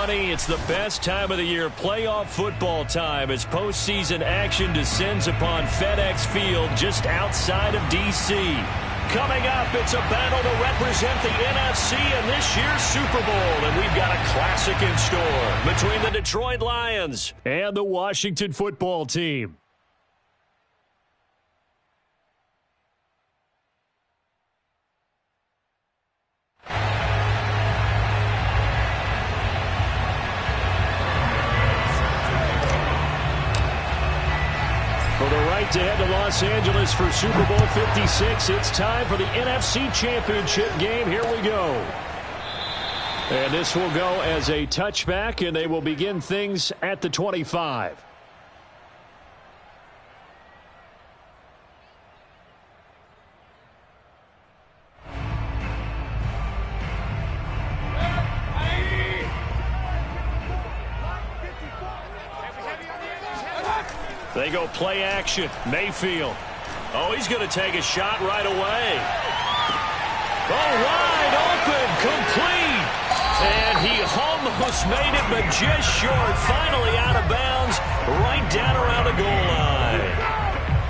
money. It's the best time of the year, playoff football time, as postseason action descends upon FedEx Field just outside of D.C. Coming up, it's a battle to represent the NFC in this year's Super Bowl, and we've got a classic in store between the Detroit Lions and the Washington football team. For the right to head to Los Angeles for Super Bowl 56, it's time for the NFC Championship game. Here we go. And this will go as a touchback, and they will begin things at the 25. They go play action. Mayfield. Oh, he's going to take a shot right away. Oh, wide open, complete. And he almost made it, but just short. Finally out of bounds, right down around the goal line.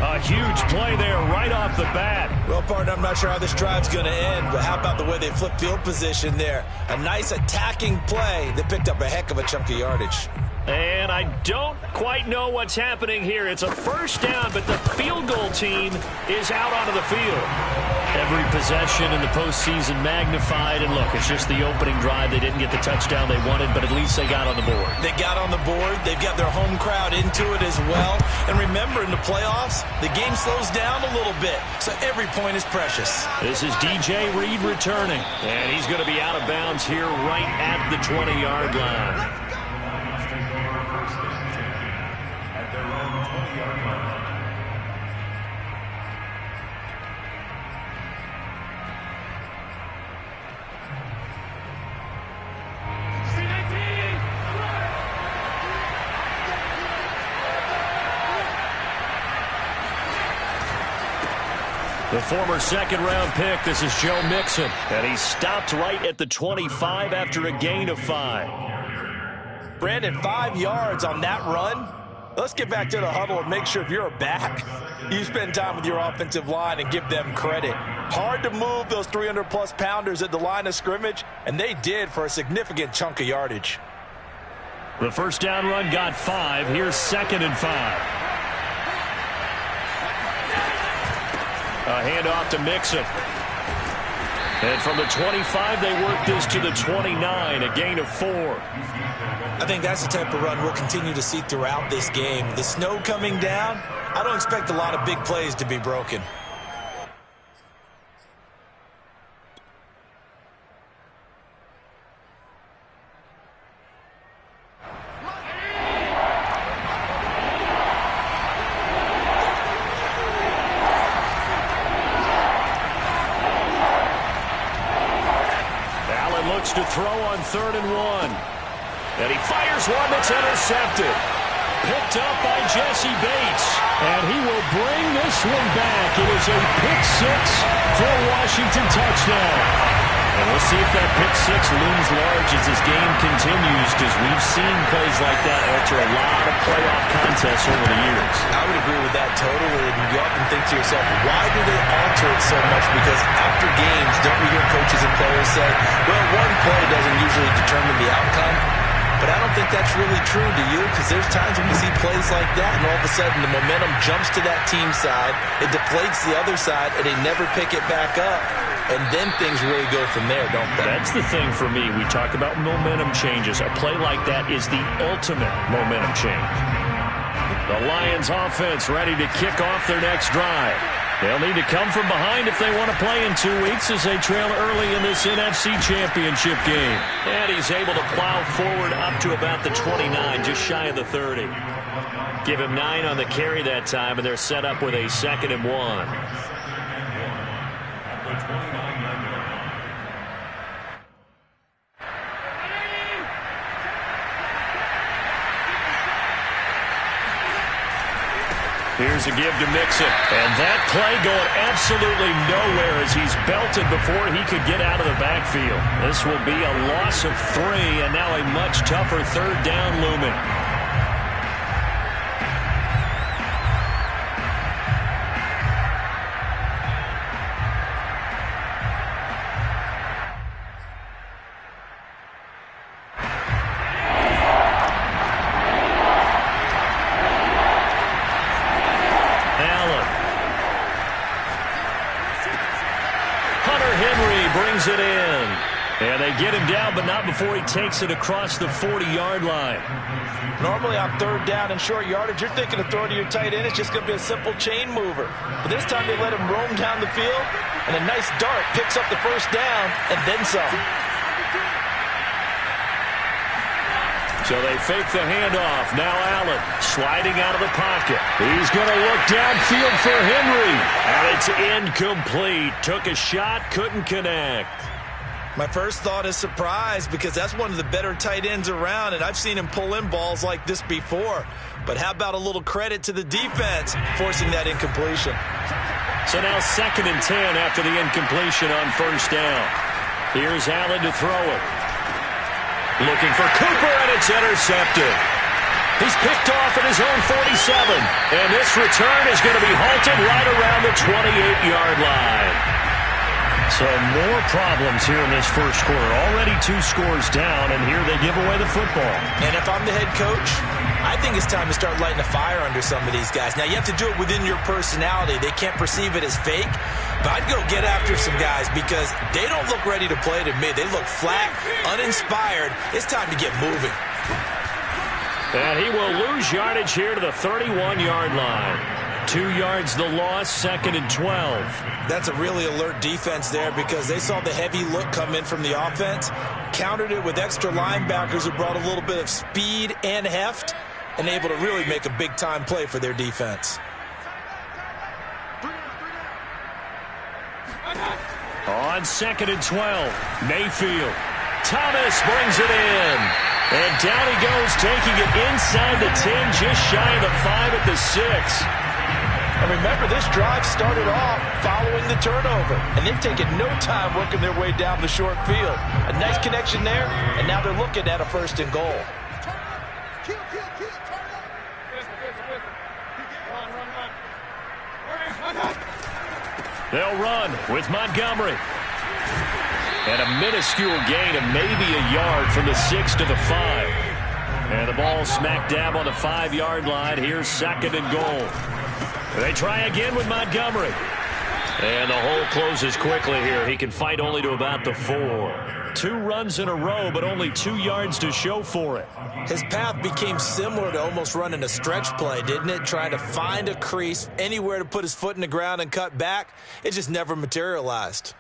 A huge play there right off the bat. Well, partner, I'm not sure how this drive's going to end, but how about the way they flip field position there? A nice attacking play that picked up a heck of a chunk of yardage. And I don't quite know what's happening here. It's a first down, but the field goal team is out onto the field. Every possession in the postseason magnified. And look, it's just the opening drive. They didn't get the touchdown they wanted, but at least they got on the board. They got on the board. They've got their home crowd into it as well. And remember, in the playoffs, the game slows down a little bit, so every point is precious. This is DJ Reed returning, and he's going to be out of bounds here right at the 20-yard line. The former second-round pick, this is Joe Mixon, and he stopped right at the 25 after a gain of 5. Brandon, 5 yards on that run. Let's get back to the huddle and make sure if you're a back, you spend time with your offensive line and give them credit. Hard to move those 300-plus pounders at the line of scrimmage, and they did for a significant chunk of yardage. The first down run got 5. Here's 2nd and 5. A handoff to Mixon. And from the 25, they work this to the 29, a gain of 4. I think that's the type of run we'll continue to see throughout this game. The snow coming down, I don't expect a lot of big plays to be broken. To throw on 3rd and 1. And he fires one that's intercepted. Picked up by Jesse Bates. And he will bring this one back. It is a pick 6 for a Washington touchdown. And we'll see if that pick 6 looms large as this game continues, because we've seen plays like that alter a lot of playoff contests over the years. I would agree with that totally. And you often think to yourself, why do they alter it so much? Because after games, don't we hear coaches and players say, well, one play doesn't usually determine the outcome? But I don't think that's really true, do you? Because there's times when we see plays like that, and all of a sudden the momentum jumps to that team side, it deflates the other side, and they never pick it back up. And then things really go from there, don't they? That's the thing for me. We talk about momentum changes. A play like that is the ultimate momentum change. The Lions offense ready to kick off their next drive. They'll need to come from behind if they want to play in 2 weeks as they trail early in this NFC Championship game. And he's able to plow forward up to about the 29, just shy of the 30. Give him 9 on the carry that time, and they're set up with a 2nd and 1. Here's a give to Mixon. And that play going absolutely nowhere as he's belted before he could get out of the backfield. This will be a loss of 3, and now a much tougher third down looming. Brings it in. And they get him down, but not before he takes it across the 40-yard line. Normally on third down and short yardage, you're thinking of throwing to your tight end. It's just going to be a simple chain mover. But this time they let him roam down the field, and a nice dart picks up the first down and then some. So they fake the handoff. Now Allen sliding out of the pocket. He's going to look downfield for Henry. And it's incomplete. Took a shot, couldn't connect. My first thought is surprise because that's one of the better tight ends around, and I've seen him pull in balls like this before. But how about a little credit to the defense forcing that incompletion? So now 2nd and 10 after the incompletion on first down. Here's Allen to throw it. Looking for Cooper, and it's intercepted. He's picked off at his own 47. And this return is going to be halted right around the 28-yard line. So more problems here in this first quarter. Already 2 scores down, and here they give away the football. And if I'm the head coach, I think it's time to start lighting a fire under some of these guys. Now, you have to do it within your personality. They can't perceive it as fake. But I'd go get after some guys because they don't look ready to play to me. They look flat, uninspired. It's time to get moving. And he will lose yardage here to the 31-yard line. 2 yards the loss, 2nd and 12. That's a really alert defense there because they saw the heavy look come in from the offense, countered it with extra linebackers who brought a little bit of speed and heft, and able to really make a big-time play for their defense. On 2nd and 12, Mayfield. Thomas brings it in. And down he goes, taking it inside the 10, just shy of the 5 at the 6. And remember, this drive started off following the turnover, and they've taken no time working their way down the short field. A nice connection there, and now they're looking at a 1st and goal. They'll run with Montgomery. And a minuscule gain of maybe a yard from the 6 to the 5. And the ball smack dab on the 5-yard line. Here's 2nd and goal. They try again with Montgomery. And the hole closes quickly here. He can fight only to about the 4. 2 runs in a row, but only 2 yards to show for it. His path became similar to almost running a stretch play, didn't it? Trying to find a crease, anywhere to put his foot in the ground and cut back. It just never materialized.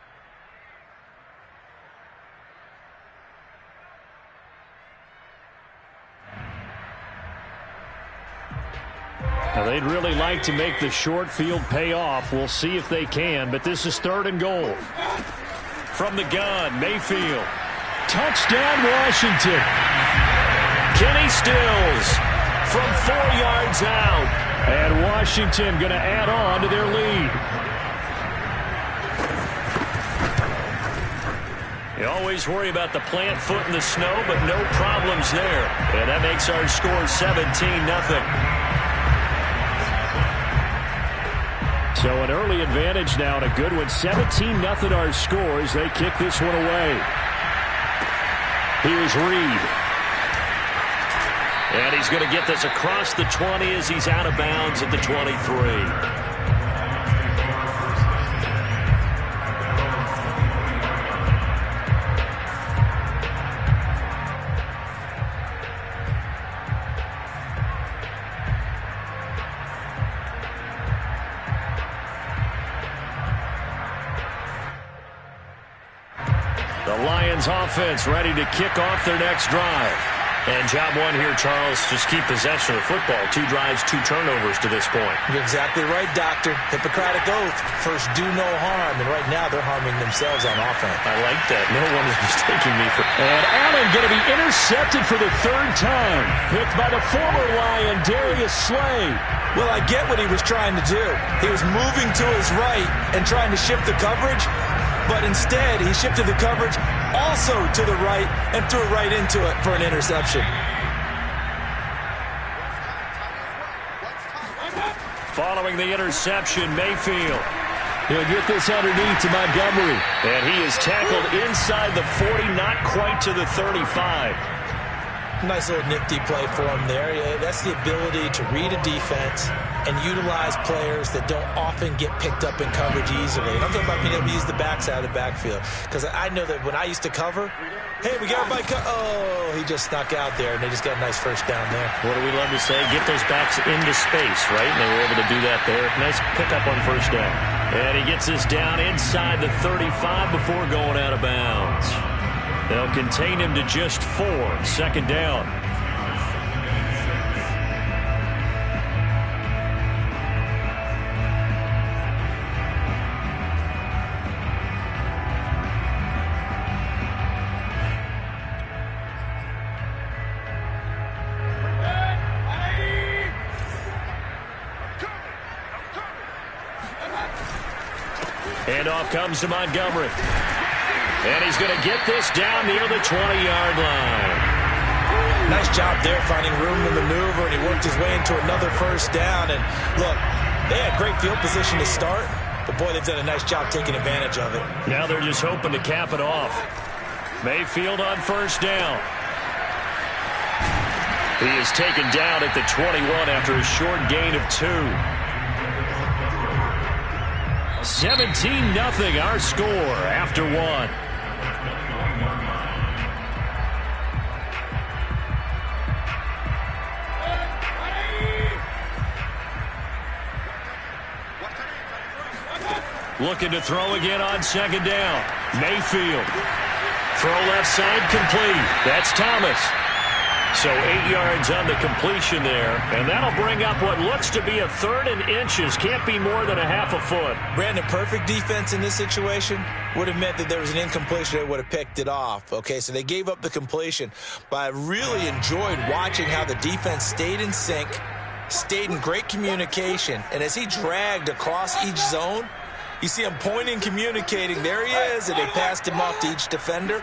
Now, they'd really like to make the short field pay off. We'll see if they can, but this is 3rd and goal. From the gun, Mayfield. Touchdown, Washington. Kenny Stills from 4 yards out. And Washington going to add on to their lead. You always worry about the plant foot in the snow, but no problems there. And that makes our score 17-0. So an early advantage now and a good one. 17-0 our scores. They kick this one away. Here's Reed. And he's going to get this across the 20 as he's out of bounds at the 23. The Lions offense ready to kick off their next drive. And job one here, Charles, just keep possession of the football. 2 drives, 2 turnovers to this point. You're exactly right, Doctor. Hippocratic oath. First, do no harm. And right now, they're harming themselves on offense. I like that. No one is mistaking me for... And Allen going to be intercepted for the 3rd time. Picked by the former Lion, Darius Slay. Well, I get what he was trying to do. He was moving to his right and trying to shift the coverage, but instead he shifted the coverage also to the right and threw right into it for an interception. Following the interception, Mayfield. He'll get this underneath to Montgomery. And he is tackled inside the 40, not quite to the 35. Nice little nifty play for him there. Yeah, that's the ability to read a defense and utilize players that don't often get picked up in coverage easily. And I'm talking about being able to use the backside of the backfield. Because I know that when I used to cover, hey, we got everybody oh, he just snuck out there, and they just got a nice first down there. What do we love to say? Get those backs into space, right? And they were able to do that there. Nice pickup on first down. And he gets this down inside the 35 before going out of bounds. They'll contain him to just 4. Second down. Handoff comes to Montgomery. And he's going to get this down near the 20-yard line. Nice job there finding room to maneuver, and he worked his way into another first down. And look, they had great field position to start, but boy, they've done a nice job taking advantage of it. Now they're just hoping to cap it off. Mayfield on first down. He is taken down at the 21 after a short gain of 2. 17-0 our score after 1. Looking to throw again on second down. Mayfield. Throw left side complete. That's Thomas. So 8 yards on the completion there. And that'll bring up what looks to be a 3rd and inches. Can't be more than a half a foot. Brandon, perfect defense in this situation would have meant that there was an incompletion. They would have picked it off. Okay, so they gave up the completion. But I really enjoyed watching how the defense stayed in sync, stayed in great communication. And as he dragged across each zone, you see him pointing, communicating. There he is, and they passed him off to each defender.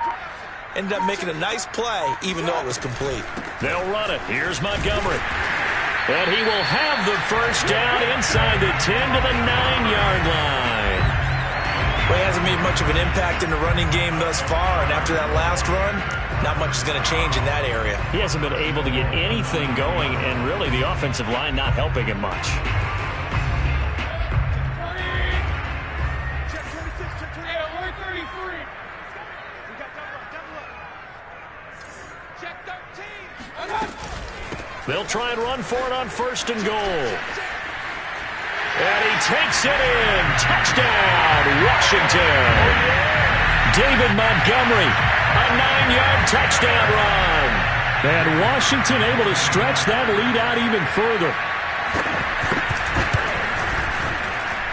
Ended up making a nice play, even though it was complete. They'll run it. Here's Montgomery. And he will have the first down inside the 10 to the 9-yard line. Well, he hasn't made much of an impact in the running game thus far, and after that last run, not much is going to change in that area. He hasn't been able to get anything going, and really the offensive line not helping him much. They'll try and run for it on first and goal. And he takes it in. Touchdown, Washington. David Montgomery, a 9-yard touchdown run. And Washington able to stretch that lead out even further.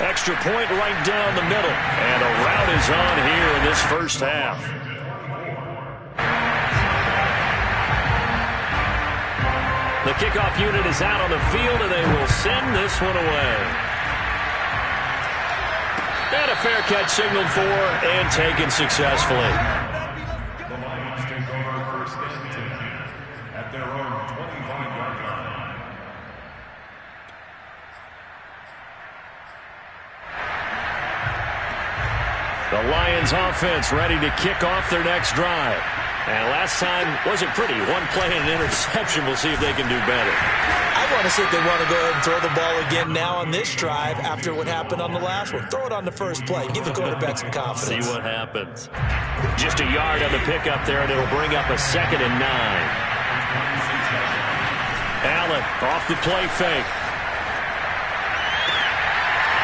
Extra point right down the middle. And a rout is on here in this first half. The kickoff unit is out on the field, and they will send this one away. And a fair catch signaled for and taken successfully. The Lions take over first and 10 at their own 25-yard line. The Lions offense ready to kick off their next drive. And last time wasn't pretty. One play and an interception. We'll see if they can do better. I want to see if they want to go ahead and throw the ball again now on this drive after what happened on the last one. Throw it on the first play. Give the quarterback some confidence. See what happens. Just a yard on the pickup there, and it'll bring up a 2nd and 9. Allen off the play fake.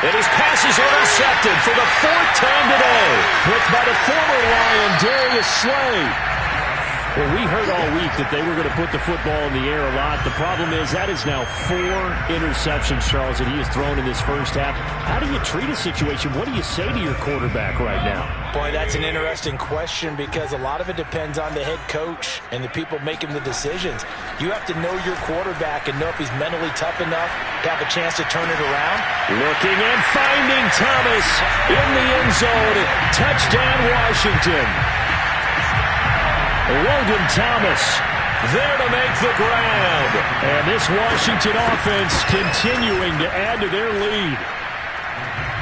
And his pass is intercepted for the 4th time today. Picked by the former Lion, Darius Slay. Well, we heard all week that they were going to put the football in the air a lot. The problem is that is now 4 interceptions, Charles, that he has thrown in this first half. How do you treat a situation? What do you say to your quarterback right now? Boy, that's an interesting question because a lot of it depends on the head coach and the people making the decisions. You have to know your quarterback and know if he's mentally tough enough to have a chance to turn it around. Looking and finding Thomas in the end zone. Touchdown, Washington. Logan Thomas there to make the grab. And this Washington offense continuing to add to their lead.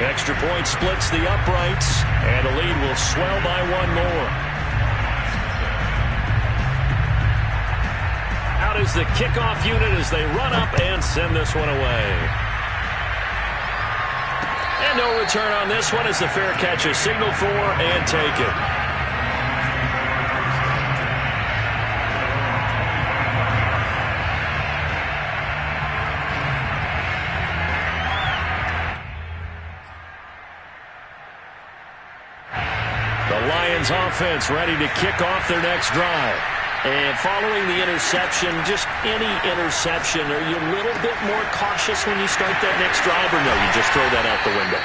Extra point splits the uprights, and the lead will swell by 1 more. Out is the kickoff unit as they run up and send this one away. And no return on this one as the fair catch is signaled for and taken. Offense ready to kick off their next drive. And following the interception, just any interception, are you a little bit more cautious when you start that next drive, or no, you just throw that out the window?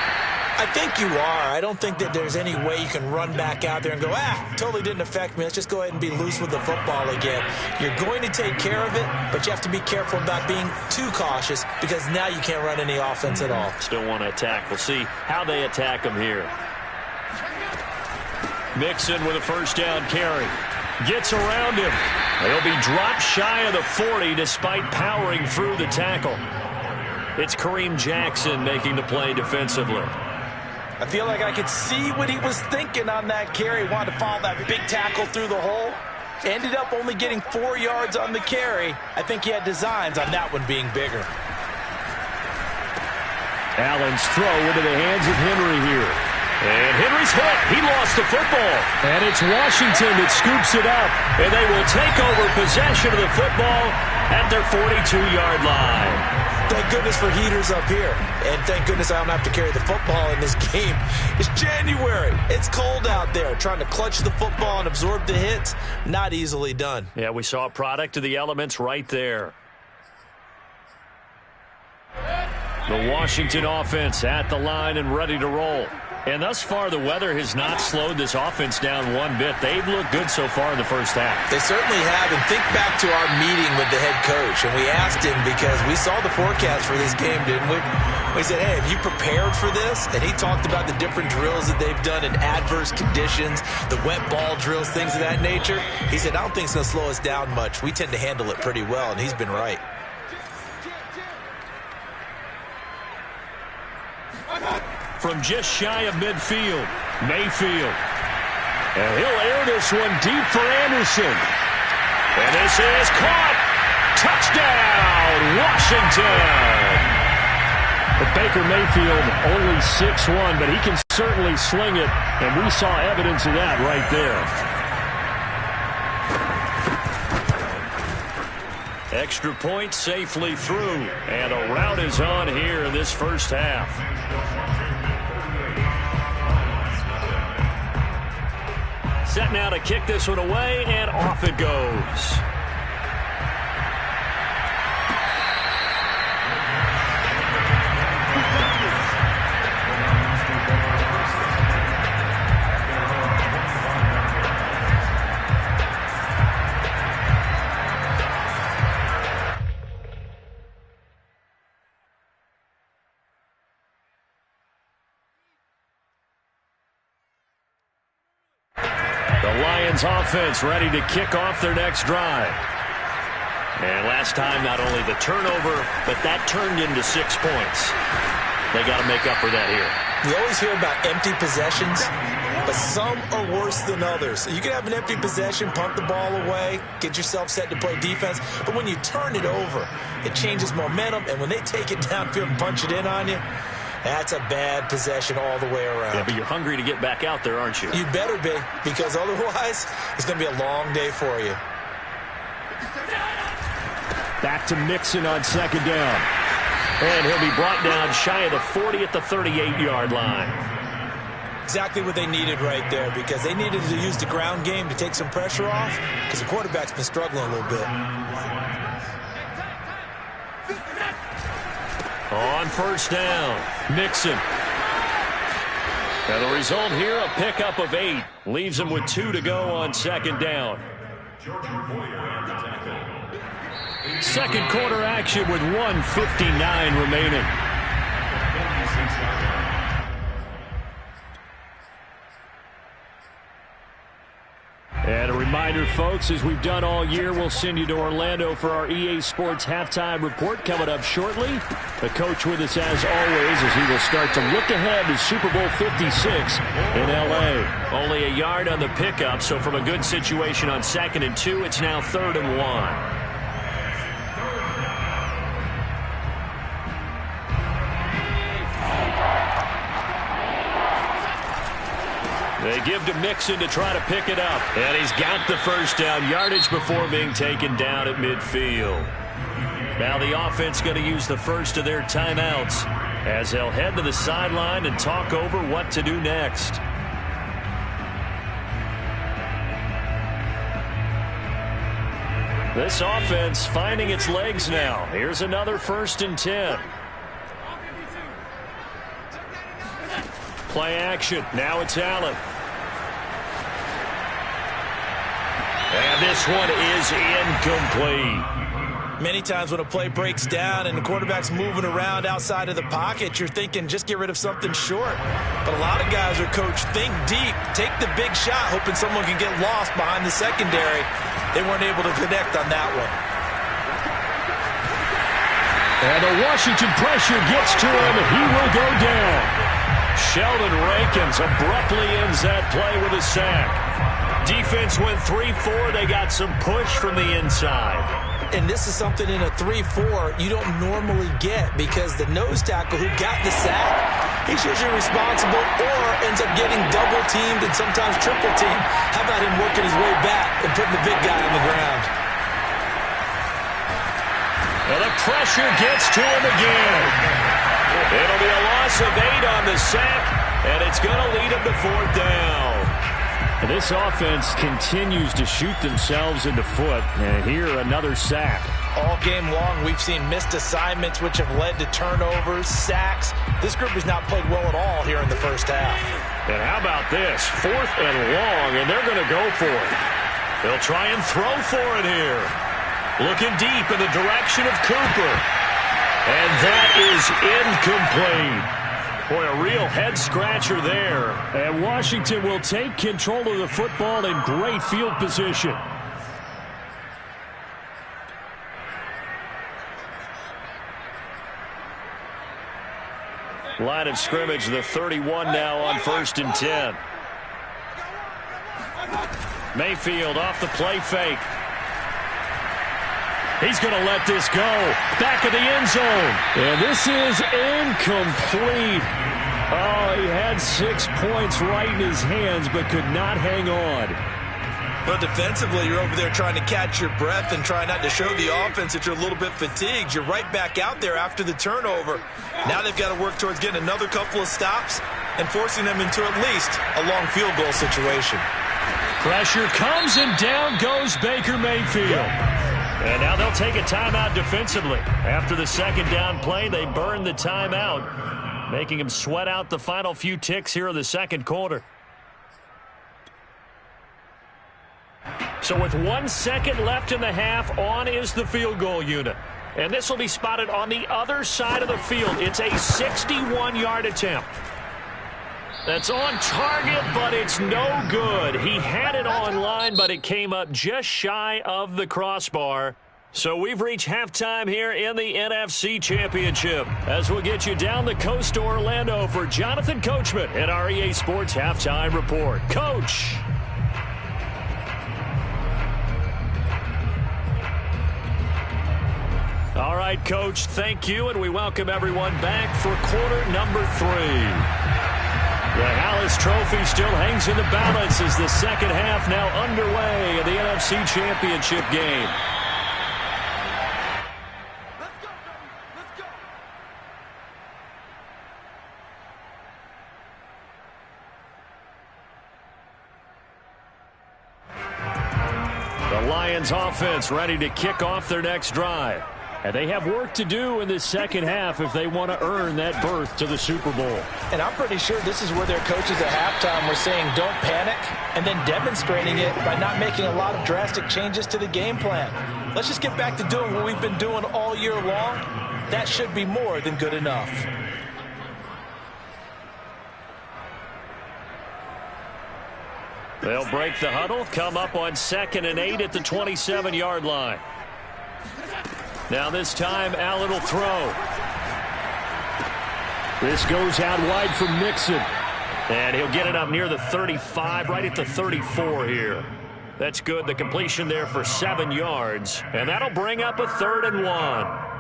I think you are. I don't think that there's any way you can run back out there and go, totally didn't affect me. Let's just go ahead and be loose with the football again. You're going to take care of it, but you have to be careful about being too cautious because now you can't run any offense at all. Still want to attack. We'll see how they attack them here. Mixon with a first down carry. Gets around him. He'll be dropped shy of the 40 despite powering through the tackle. It's Kareem Jackson making the play defensively. I feel like I could see what he was thinking on that carry. Wanted to follow that big tackle through the hole. Ended up only getting 4 yards on the carry. I think he had designs on that one being bigger. Allen's throw into the hands of Henry here. And Henry's hit. He lost the football. And it's Washington that scoops it up. And they will take over possession of the football at their 42-yard line. Thank goodness for heaters up here. And thank goodness I don't have to carry the football in this game. It's January. It's cold out there. Trying to clutch the football and absorb the hits, not easily done. Yeah, we saw a product of the elements right there. The Washington offense at the line and ready to roll. And thus far, the weather has not slowed this offense down one bit. They've looked good so far in the first half. They certainly have. And think back to our meeting with the head coach. And we asked him because we saw the forecast for this game, didn't we? We said, hey, have you prepared for this? And he talked about the different drills that they've done in adverse conditions, the wet ball drills, things of that nature. He said, I don't think it's going to slow us down much. We tend to handle it pretty well, and he's been right. From just shy of midfield, Mayfield. And he'll air this one deep for Anderson. And this is caught. Touchdown, Washington. But Baker Mayfield only 6'1", but he can certainly sling it, and we saw evidence of that right there. Extra point safely through, and a rout is on here in this first half. Set now to kick this one away, and off it goes. Offense ready to kick off their next drive. And last time, not only the turnover, but that turned into 6 points. They got to make up for that here. We always hear about empty possessions, but some are worse than others. You can have an empty possession, punt the ball away, get yourself set to play defense, but when you turn it over, it changes momentum, and when they take it downfield and punch it in on you, that's a bad possession all the way around. Yeah, but you're hungry to get back out there, aren't you? You better be, because otherwise, it's going to be a long day for you. Back to Mixon on second down. And he'll be brought down shy of the 40 at the 38-yard line. Exactly what they needed right there, because they needed to use the ground game to take some pressure off, because the quarterback's been struggling a little bit. On first down, Mixon. And the result here, a pickup of 8. Leaves him with 2 to go on second down. Second quarter action with 1:59 remaining. And a reminder, folks, as we've done all year, we'll send you to Orlando for our EA Sports halftime report coming up shortly. The coach with us as always as he will start to look ahead to Super Bowl 56 in L.A. Only a yard on the pickup, so from a good situation on 2nd and 2, it's now 3rd and 1. They give to Mixon to try to pick it up. And he's got the first down yardage before being taken down at midfield. Now the offense going to use the first of their timeouts as they'll head to the sideline and talk over what to do next. This offense finding its legs now. Here's another 1st and 10. Play action. Now it's Allen. And this one is incomplete. Many times when a play breaks down and the quarterback's moving around outside of the pocket, you're thinking just get rid of something short. But a lot of guys are coached, think deep, take the big shot, hoping someone can get lost behind the secondary. They weren't able to connect on that one. And the Washington pressure gets to him, and he will go down. Sheldon Rankins abruptly ends that play with a sack. Defense went 3-4. They got some push from the inside. And this is something in a 3-4 you don't normally get, because the nose tackle who got the sack, he's usually responsible or ends up getting double-teamed and sometimes triple-teamed. How about him working his way back and putting the big guy on the ground? And the pressure gets to him again. It'll be a loss of 8 on the sack, and it's going to lead him to 4th down. This offense continues to shoot themselves in the foot, and here another sack. All game long, we've seen missed assignments, which have led to turnovers, sacks. This group has not played well at all here in the first half. And how about this? 4th and long, and they're going to go for it. They'll try and throw for it here. Looking deep in the direction of Cooper. And that is incomplete. Boy, a real head-scratcher there. And Washington will take control of the football in great field position. Line of scrimmage, the 31 now on 1st and 10. Mayfield off the play fake. He's going to let this go. Back of the end zone. And this is incomplete. Oh, he had 6 points right in his hands, but could not hang on. But defensively, you're over there trying to catch your breath and try not to show the offense that you're a little bit fatigued. You're right back out there after the turnover. Now they've got to work towards getting another couple of stops and forcing them into at least a long field goal situation. Pressure comes, and down goes Baker Mayfield. And now they'll take a timeout defensively. After the second down play, they burn the timeout, making them sweat out the final few ticks here in the second quarter. So with 1 second left in the half, on is the field goal unit. And this will be spotted on the other side of the field. It's a 61-yard attempt. That's on target, but it's no good. He had it on line, but it came up just shy of the crossbar. So we've reached halftime here in the NFC Championship, as we'll get you down the coast to Orlando for Jonathan Coachman at our EA Sports Halftime Report. Coach. All right, Coach, thank you, and we welcome everyone back for quarter number 3. The Hallis Trophy still hangs in the balance as the second half now underway in the NFC Championship game. Lions offense ready to kick off their next drive. And they have work to do in this second half if they want to earn that berth to the Super Bowl. And I'm pretty sure this is where their coaches at halftime were saying don't panic, and then demonstrating it by not making a lot of drastic changes to the game plan. Let's just get back to doing what we've been doing all year long. That should be more than good enough. They'll break the huddle, come up on 2nd and 8 at the 27-yard line. Now this time, Allen will throw. This goes out wide for Mixon. And he'll get it up near the 35, right at the 34 here. That's good. The completion there for 7 yards. And that'll bring up a 3rd and 1.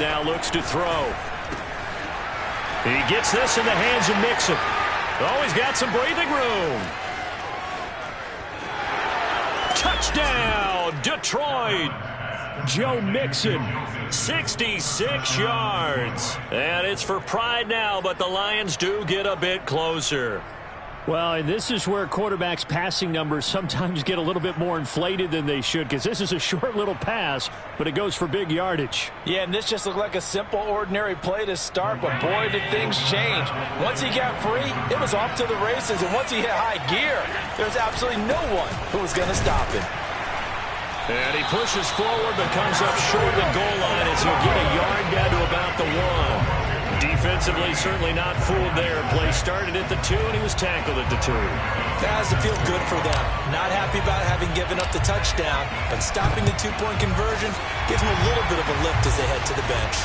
Now looks to throw. He gets this in the hands of Mixon. Oh, he's got some breathing room. Touchdown, Detroit. Joe Mixon. 66 yards. And it's for pride now, but the Lions do get a bit closer. Well, and this is where quarterbacks' passing numbers sometimes get a little bit more inflated than they should, because this is a short little pass, but it goes for big yardage. Yeah, and this just looked like a simple, ordinary play to start, but boy, did things change. Once he got free, it was off to the races, and once he hit high gear, there's absolutely no one who was going to stop him. And he pushes forward, but comes up short of the goal line as he'll get a yard down to about the 1. Defensively, certainly not fooled there. Play started at the 2, and he was tackled at the 2. That has to feel good for them. Not happy about having given up the touchdown, but stopping the 2-point conversion gives them a little bit of a lift as they head to the bench.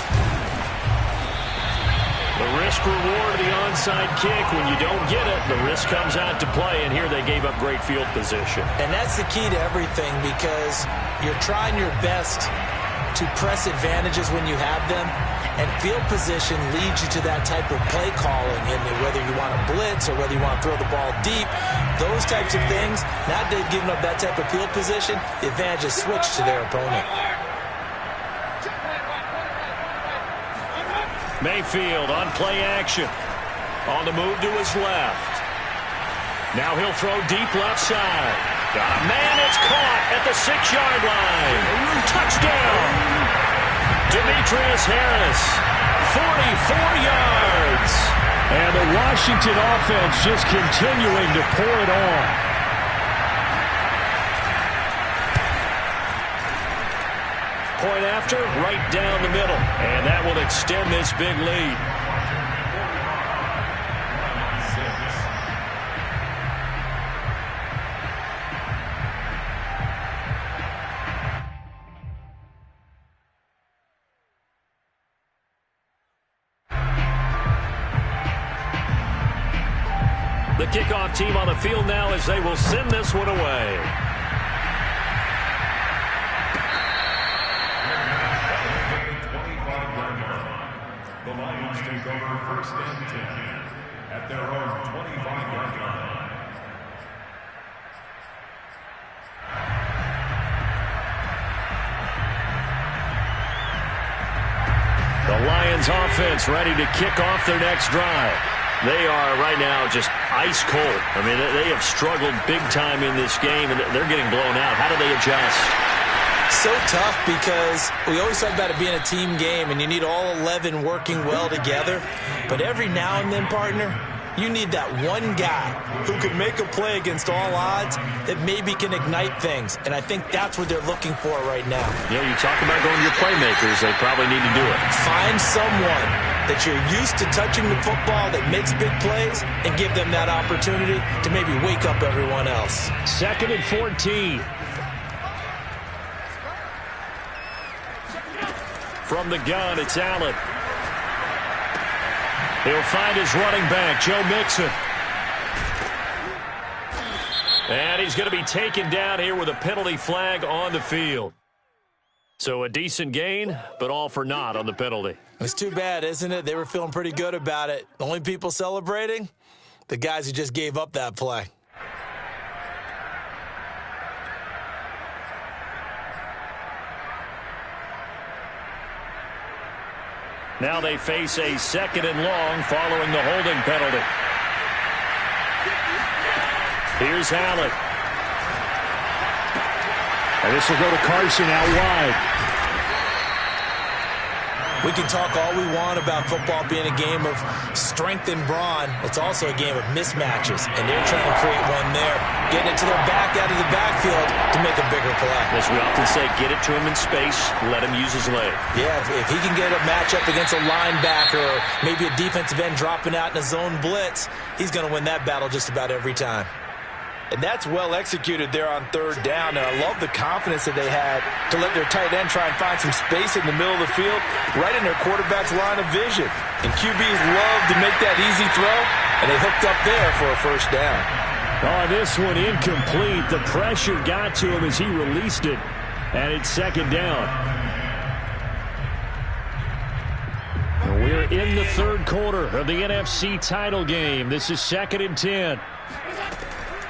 The risk reward of the onside kick. When you don't get it, the risk comes out to play, and here they gave up great field position. And that's the key to everything, because you're trying your best to press advantages when you have them. And field position leads you to that type of play calling, and whether you want to blitz or whether you want to throw the ball deep, those types of things. Now they've given up that type of field position, the advantage is switched to their opponent. Mayfield on play action. On the move to his left. Now he'll throw deep left side. Got a man, it's caught at the 6-yard line. Touchdown! Demetrius Harris, 44 yards. And the Washington offense just continuing to pour it on. Point after, right down the middle. And that will extend this big lead. The kickoff team on the field now as they will send this one away. The Lions take over 1st and 10 at their own 25-yard line. The Lions offense ready to kick off their next drive. They are right now just ice cold. I mean, they have struggled big time in this game, and they're getting blown out. How do they adjust? So tough, because we always talk about it being a team game, and you need all 11 working well together. But every now and then, partner, you need that one guy who can make a play against all odds that maybe can ignite things. And I think that's what they're looking for right now. Yeah, you talk about going to your playmakers. They probably need to do it. Find someone that you're used to touching the football that makes big plays and give them that opportunity to maybe wake up everyone else. 2nd and 14. From the gun, it's Allen. He'll find his running back, Joe Mixon. And he's going to be taken down here with a penalty flag on the field. So a decent gain, but all for naught on the penalty. It's too bad, isn't it? They were feeling pretty good about it. The only people celebrating? The guys who just gave up that play. Now they face a 2nd and long following the holding penalty. Here's Allen. And this will go to Carson out wide. We can talk all we want about football being a game of strength and brawn. It's also a game of mismatches, and they're trying to create one there, getting it to their back out of the backfield to make a bigger play. As we often say, get it to him in space, let him use his leg. Yeah, if he can get a matchup against a linebacker or maybe a defensive end dropping out in a zone blitz, he's going to win that battle just about every time. And that's well executed there on 3rd down. And I love the confidence that they had to let their tight end try and find some space in the middle of the field, right in their quarterback's line of vision. And QBs love to make that easy throw, and they hooked up there for a 1st down. Oh, this one incomplete. The pressure got to him as he released it, and it's 2nd down. We're in the 3rd quarter of the NFC title game. This is 2nd and 10.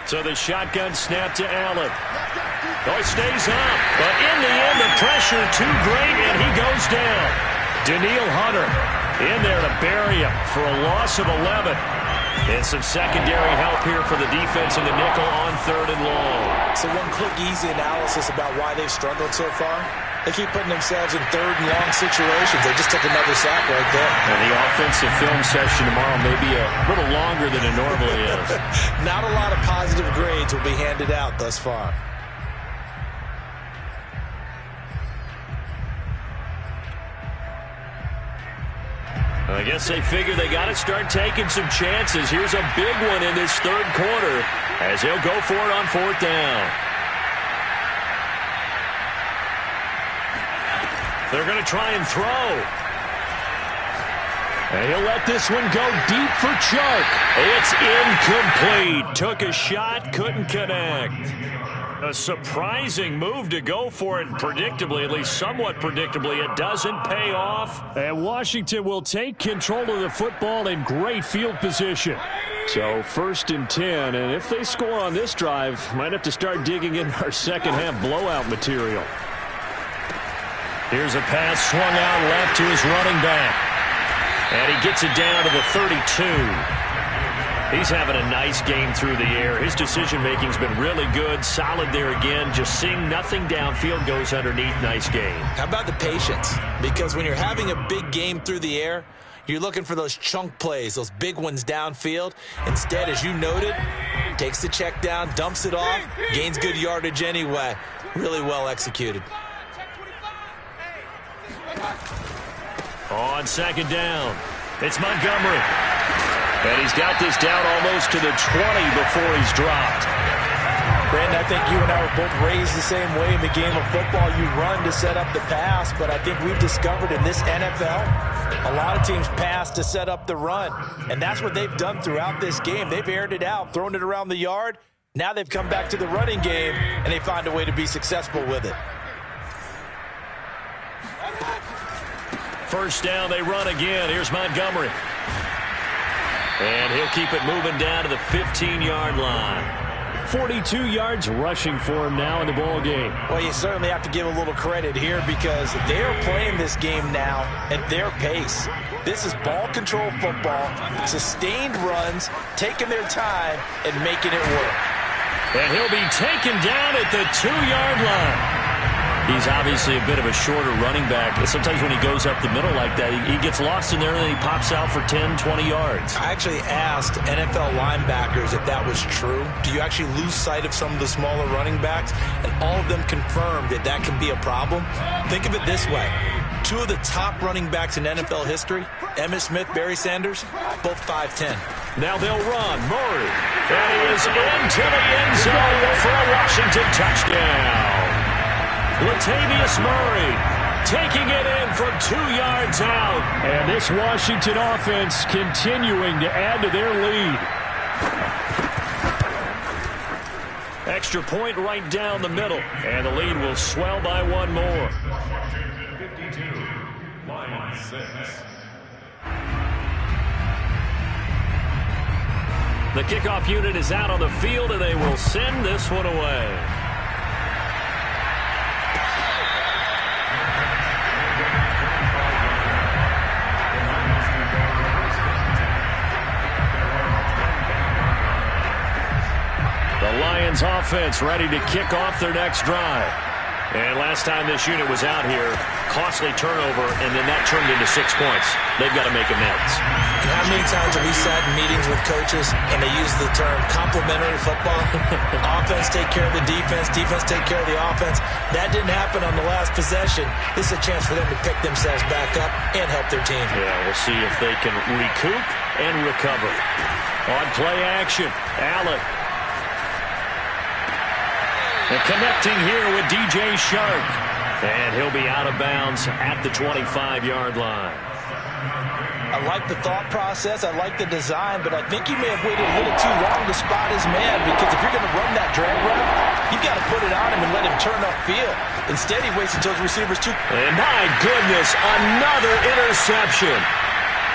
So the shotgun snap to Allen. Oh, he stays up. But in the end, the pressure too great, and he goes down. Danielle Hunter in there to bury him for a loss of 11. And some secondary help here for the defense in the nickel on 3rd and long. So one quick, easy analysis about why they've struggled so far. They keep putting themselves in 3rd and long situations. They just took another sack right there. And the offensive film session tomorrow may be a little longer than it normally is. Not a lot of positive grades will be handed out thus far. I guess they figure they got to start taking some chances. Here's a big one in this 3rd quarter as he'll go for it on 4th down. They're going to try and throw. And he'll let this one go deep for Chark. It's incomplete. Took a shot, couldn't connect. A surprising move to go for it, predictably, at least somewhat predictably. It doesn't pay off. And Washington will take control of the football in great field position. So 1st and 10, and if they score on this drive, might have to start digging in our 2nd half blowout material. Here's a pass swung out left to his running back. And he gets it down to the 32. He's having a nice game through the air. His decision-making's been really good. Solid there again. Just seeing nothing downfield, goes underneath. Nice game. How about the patience? Because when you're having a big game through the air, you're looking for those chunk plays, those big ones downfield. Instead, as you noted, takes the check down, dumps it off, gains good yardage anyway. Really well executed. On 2nd down, it's Montgomery. And he's got this down almost to the 20 before he's dropped. Brandon, I think you and I were both raised the same way in the game of football. You run to set up the pass, but I think we've discovered in this NFL, a lot of teams pass to set up the run. And that's what they've done throughout this game. They've aired it out, thrown it around the yard. Now they've come back to the running game, and they find a way to be successful with it. 1st down, they run again. Here's Montgomery. And he'll keep it moving down to the 15-yard line. 42 yards rushing for him now in the ball game. Well, you certainly have to give a little credit here because they are playing this game now at their pace. This is ball control football, sustained runs, taking their time and making it work. And he'll be taken down at the 2-yard line. He's obviously a bit of a shorter running back. Sometimes when he goes up the middle like that, he gets lost in there and then he pops out for 10, 20 yards. I actually asked NFL linebackers if that was true. Do you actually lose sight of some of the smaller running backs? And all of them confirmed that that can be a problem. Think of it this way. 2 of the top running backs in NFL history, Emmitt Smith, Barry Sanders, both 5'10". Now they'll run. Murray. And he is into the end zone for a Washington touchdown. Latavius Murray taking it in from 2 yards out. And this Washington offense continuing to add to their lead. Extra point right down the middle. And the lead will swell by 1 more. 52, Lions 6. The kickoff unit is out on the field, and they will send this one away. offense ready to kick off their next drive. And last time this unit was out here, costly turnover, and then that turned into 6 points. They've got to make amends. And how many times have we sat in meetings with coaches and they use the term complementary football? Offense take care of the defense, defense take care of the offense. That didn't happen on the last possession. This is a chance for them to pick themselves back up and help their team. Yeah, we'll see if they can recoup and recover. On play action, Allen. And connecting here with DJ Shark. And he'll be out of bounds at the 25-yard line. I like the thought process. I like the design, but I think he may have waited a little too long to spot his man, because if you're going to run that drag route, you've got to put it on him and let him turn upfield. Instead, he waits until his receivers too. And my goodness, another interception.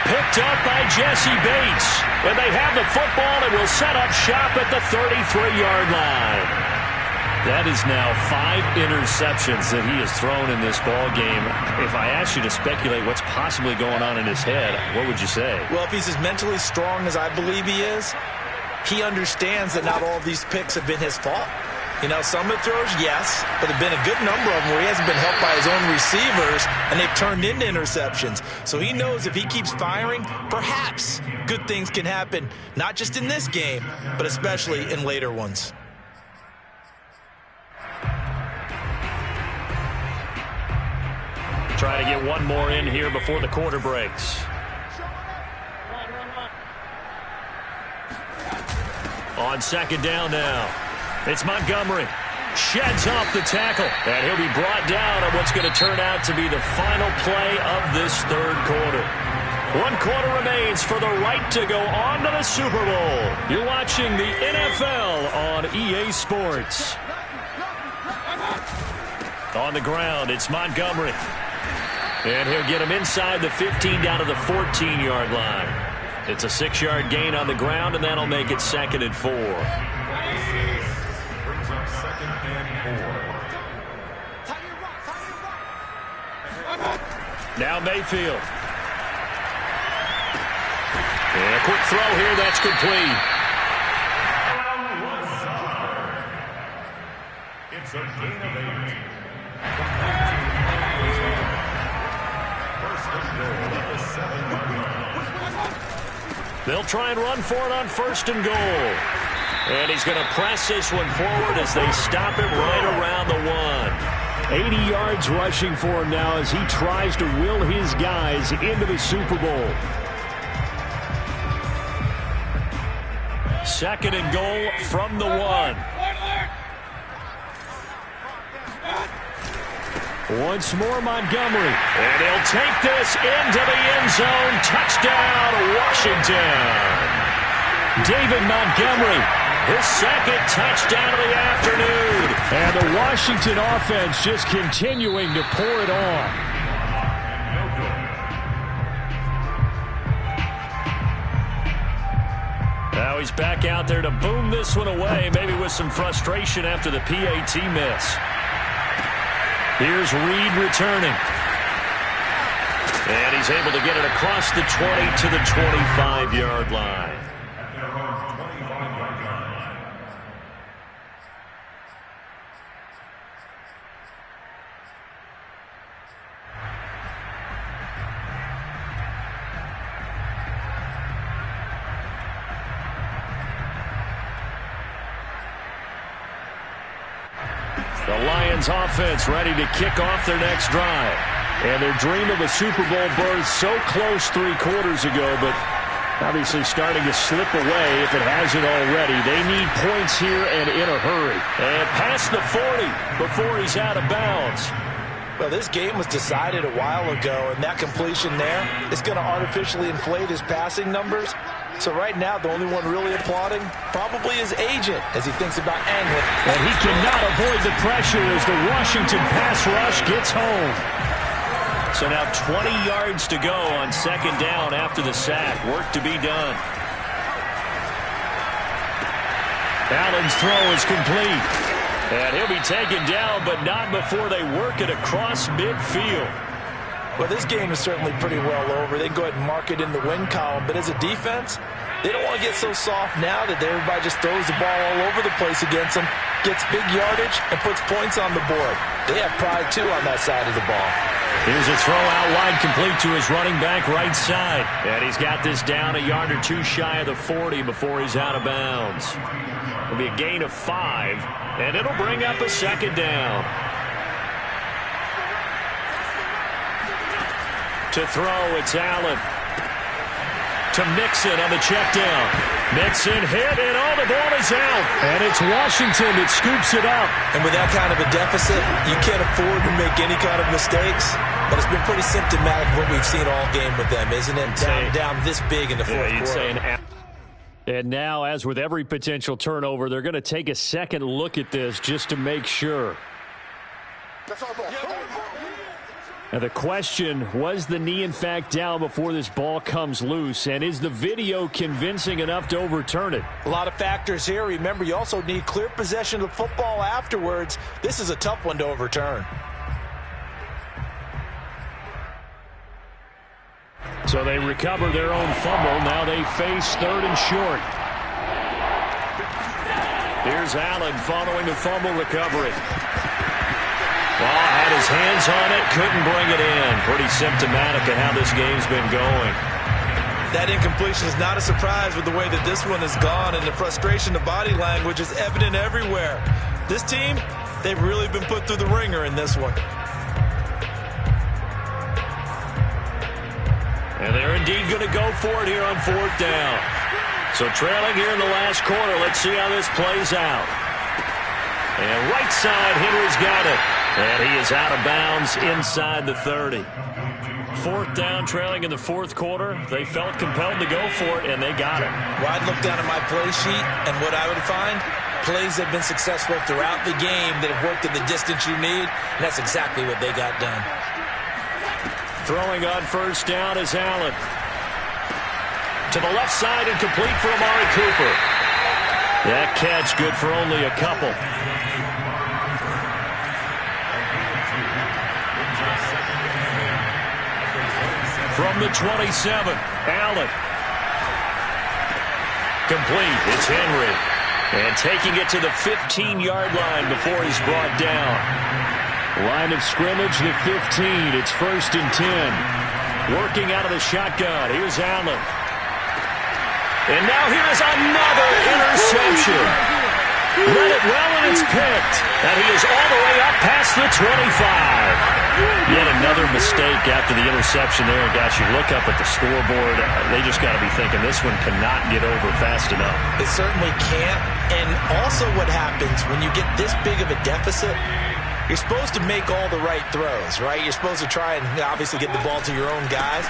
Picked up by Jesse Bates. And they have the football and will set up shop at the 33-yard line. That is now 5 interceptions that he has thrown in this ball game. If I asked you to speculate what's possibly going on in his head, what would you say? Well, if he's as mentally strong as I believe he is, he understands that not all of these picks have been his fault. You know, some of the throws, yes, but there have been a good number of them where he hasn't been helped by his own receivers, and they've turned into interceptions. So he knows if he keeps firing, perhaps good things can happen, not just in this game, but especially in later ones. Try to get one more in here before the quarter breaks. On second down now. It's Montgomery. Sheds off the tackle. And he'll be brought down on what's going to turn out to be the final play of this third quarter. 1 quarter remains for the right to go on to the Super Bowl. You're watching the NFL on EA Sports. On the ground, it's Montgomery. And he'll get him inside the 15 down to the 14-yard line. It's a 6-yard gain on the ground, and that'll make it 2nd and 4. Brings up 2nd and 4. Now Mayfield. And a quick throw here, that's complete. It's a gain of 8. They'll try and run for it on 1st and goal. And he's going to press this one forward as they stop him right around the 1. 80 yards rushing for him now as he tries to will his guys into the Super Bowl. 2nd and goal from the 1. Once more, Montgomery. And he'll take this into the end zone. Touchdown, Washington. David Montgomery. His 2nd touchdown of the afternoon. And the Washington offense just continuing to pour it on. Now he's back out there to boom this one away, maybe with some frustration after the PAT miss. Here's Reed returning. And he's able to get it across the 20 to the 25-yard line. At their own 25-yard line. The Lions offense ready to kick off their next drive. And their dream of a Super Bowl berth so close 3 quarters ago, but obviously starting to slip away if it hasn't already. They need points here and in a hurry. And past the 40 before he's out of bounds. Well, this game was decided a while ago, and that completion there is going to artificially inflate his passing numbers. So right now, the only one really applauding probably his agent as he thinks about angling. And he cannot avoid the pressure as the Washington pass rush gets home. So now 20 yards to go on 2nd down after the sack. Work to be done. Allen's throw is complete. And he'll be taken down, but not before they work it across midfield. Well, this game is certainly pretty well over. They can go ahead and mark it in the win column. But as a defense, They don't want to get so soft now that everybody just throws the ball all over the place against them, gets big yardage, and puts points on the board. They have pride, too, on that side of the ball. Here's a throw out wide, complete to his running back right side. And he's got this down a yard or two shy of the 40 before he's out of bounds. It'll be a gain of 5, and it'll bring up a second down. To throw, it's Allen. To Mixon on the check down. Mixon hit, and the ball is out. And it's Washington that scoops it up. And with that kind of a deficit, you can't afford to make any kind of mistakes. But it's been pretty symptomatic of what we've seen all game with them, isn't it? Down this big in the fourth quarter. And now, as with every potential turnover, they're going to take a second look at this just to make sure. Now the question, was the knee in fact down before this ball comes loose? And is the video convincing enough to overturn it? A lot of factors here. Remember, you also need clear possession of the football afterwards. This is a tough one to overturn. So they recover their own fumble. Now they face third and short. Here's Allen following the fumble recovery. Ball had his hands on it, couldn't bring it in. Pretty symptomatic of how this game's been going. That incompletion is not a surprise with the way that this one has gone, and the frustration, the body language is evident everywhere. This team, they've really been put through the ringer in this one. And they're indeed going to go for it here on fourth down. So trailing here in the last quarter, let's see how this plays out. And right side, Henry's got it. And he is out of bounds inside the 30. Fourth down, trailing in the fourth quarter. They felt compelled to go for it, and they got it. Well, I'd look down at my play sheet, and what I would find, plays that have been successful throughout the game that have worked at the distance you need, and that's exactly what they got done. Throwing on first down is Allen. To the left side and complete for Amari Cooper. That catch good for only a couple. From the 27, Allen. Complete, it's Henry. And taking it to the 15-yard line before he's brought down. Line of scrimmage, the 15. It's first and 10. Working out of the shotgun. Here's Allen. And now here is another interception. Read it well, and it's picked. And he is all the way up past the 25. Yet another mistake after the interception there. And gosh, you look up at the scoreboard, they just got to be thinking this one cannot get over fast enough. It certainly can't. And also what happens when you get this big of a deficit, you're supposed to make all the right throws, right? You're supposed to try and obviously get the ball to your own guys.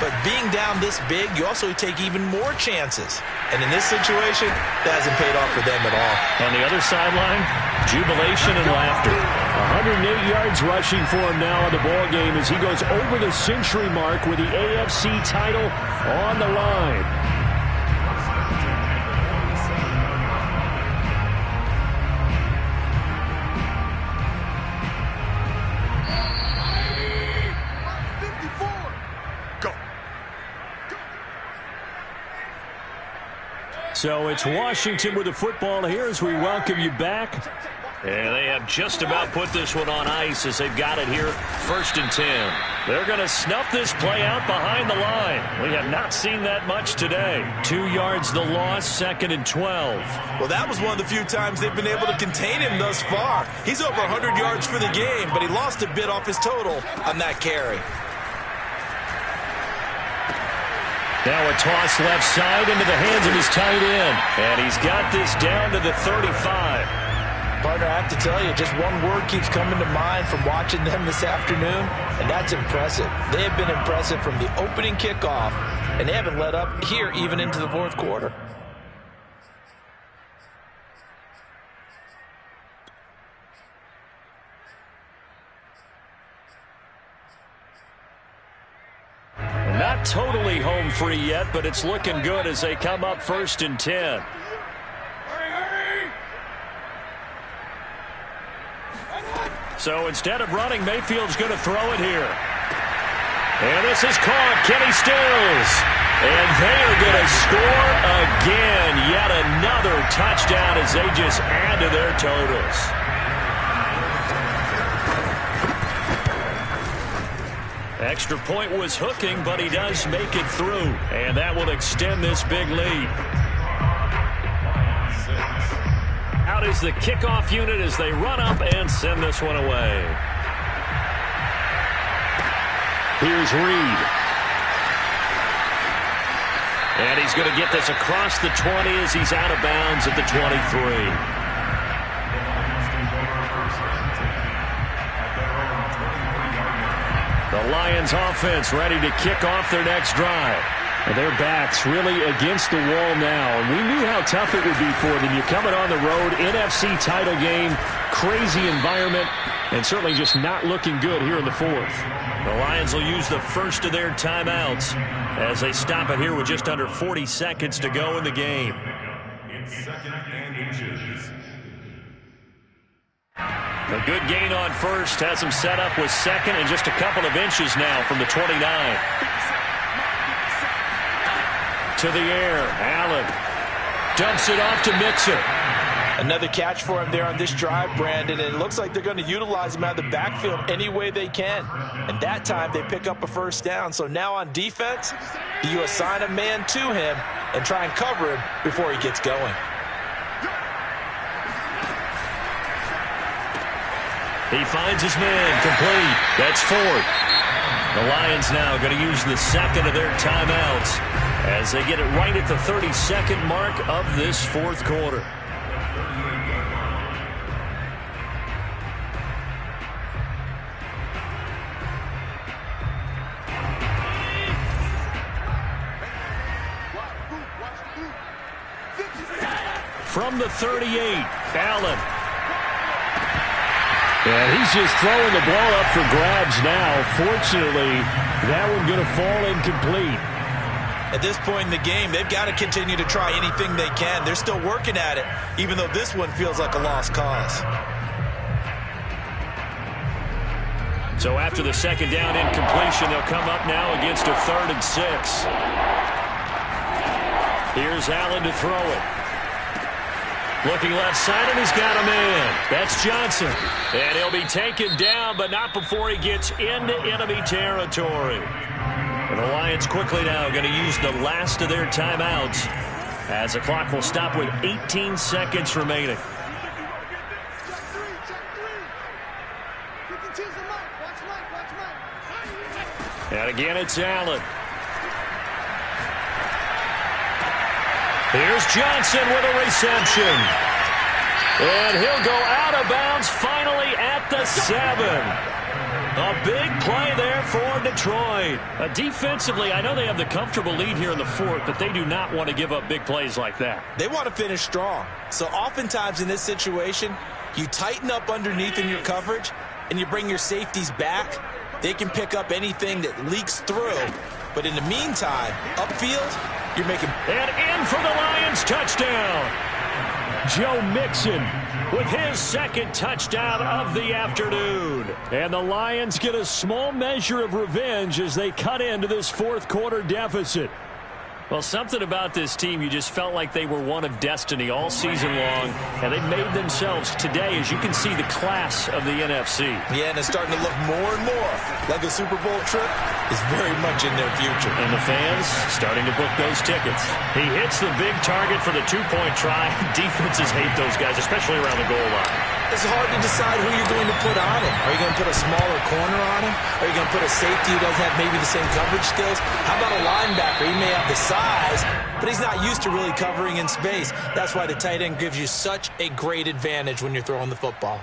But being down this big, you also take even more chances. And in this situation, that hasn't paid off for them at all. On the other sideline, jubilation and laughter. 108 yards rushing for him now in the ball game as he goes over the century mark with the AFC title on the line. So it's Washington with the football here as we welcome you back. And they have just about put this one on ice as they've got it here, first and 10. They're going to snuff this play out behind the line. We have not seen that much today. 2 yards the loss, second and 12. Well, that was one of the few times they've been able to contain him thus far. He's over 100 yards for the game, but he lost a bit off his total on that carry. Now a toss left side into the hands of his tight end. And he's got this down to the 35. Partner, I have to tell you, just one word keeps coming to mind from watching them this afternoon, and that's impressive. They have been impressive from the opening kickoff, and they haven't let up here even into the fourth quarter. Not totally home free yet, but it's looking good as they come up first and 10. So instead of running, Mayfield's going to throw it here. And this is caught. Kenny Stills. And they are going to score again. Yet another touchdown as they just add to their totals. Extra point was hooking, but he does make it through. And that will extend this big lead. Out is the kickoff unit as they run up and send this one away. Here's Reed. And he's going to get this across the 20 as he's out of bounds at the 23. The Lions offense ready to kick off their next drive. And their backs really against the wall now. And we knew how tough it would be for them. You're coming on the road, NFC title game, crazy environment, and certainly just not looking good here in the fourth. The Lions will use the first of their timeouts as they stop it here with just under 40 seconds to go in the game. It's 2nd and inches. A good gain on first has him set up with second and just a couple of inches now from the 29. To the air, Allen dumps it off to Mixon. Another catch for him there on this drive, Brandon, and it looks like they're going to utilize him out of the backfield any way they can. And that time they pick up a first down. So now on defense, do you assign a man to him and try and cover him before he gets going? He finds his man complete. That's fourth. The Lions now going to use the second of their timeouts as they get it right at the 32nd mark of this fourth quarter. From the 38, Allen. And he's just throwing the ball up for grabs now. Fortunately, that one going to fall incomplete. At this point in the game, they've got to continue to try anything they can. They're still working at it, even though this one feels like a lost cause. So after the second down incompletion, they'll come up now against a 3rd and 6. Here's Allen to throw it. Looking left side, and he's got a man. That's Johnson. And he'll be taken down, but not before he gets into enemy territory. And the Lions quickly now going to use the last of their timeouts as the clock will stop with 18 seconds remaining. And again, it's Allen. Here's Johnson with a reception. And he'll go out of bounds finally at the 7. A big play there for Detroit. Defensively, I know they have the comfortable lead here in the fourth, but they do not want to give up big plays like that. They want to finish strong. So oftentimes in this situation, you tighten up underneath in your coverage, and you bring your safeties back. They can pick up anything that leaks through. But in the meantime, upfield, you're making... And in for the Lions touchdown. Joe Mixon with his second touchdown of the afternoon. And the Lions get a small measure of revenge as they cut into this fourth quarter deficit. Well, something about this team, you just felt like they were one of destiny all season long, and they made themselves today, as you can see, the class of the NFC. Yeah, and it's starting to look more and more like a Super Bowl trip is very much in their future. And the fans starting to book those tickets. He hits the big target for the two-point try. Defenses hate those guys, especially around the goal line. It's hard to decide who you're going to put on him. Are you going to put a smaller corner on him? Are you going to put a safety who doesn't have maybe the same coverage skills? How about a linebacker? He may have the size, but he's not used to really covering in space. That's why the tight end gives you such a great advantage when you're throwing the football.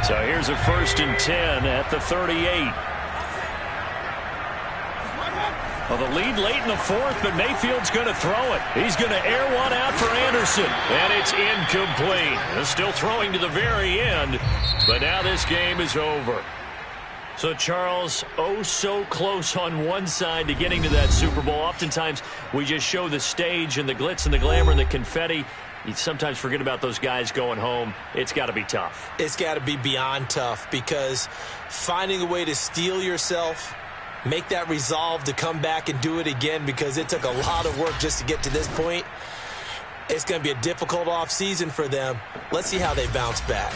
So here's a 1st and 10 at the 38. Well, The lead late in the fourth, but Mayfield's going to throw it. He's going to air one out for Anderson, and it's incomplete. They're still throwing to the very end, but now this game is over. So, Charles, oh so close on one side to getting to that Super Bowl. Oftentimes, we just show the stage and the glitz and the glamour and the confetti. You sometimes forget about those guys going home. It's got to be tough. It's got to be beyond tough, because finding a way to steel yourself, make that resolve to come back and do it again, because it took a lot of work just to get to this point. It's going to be a difficult offseason for them. Let's see how they bounce back.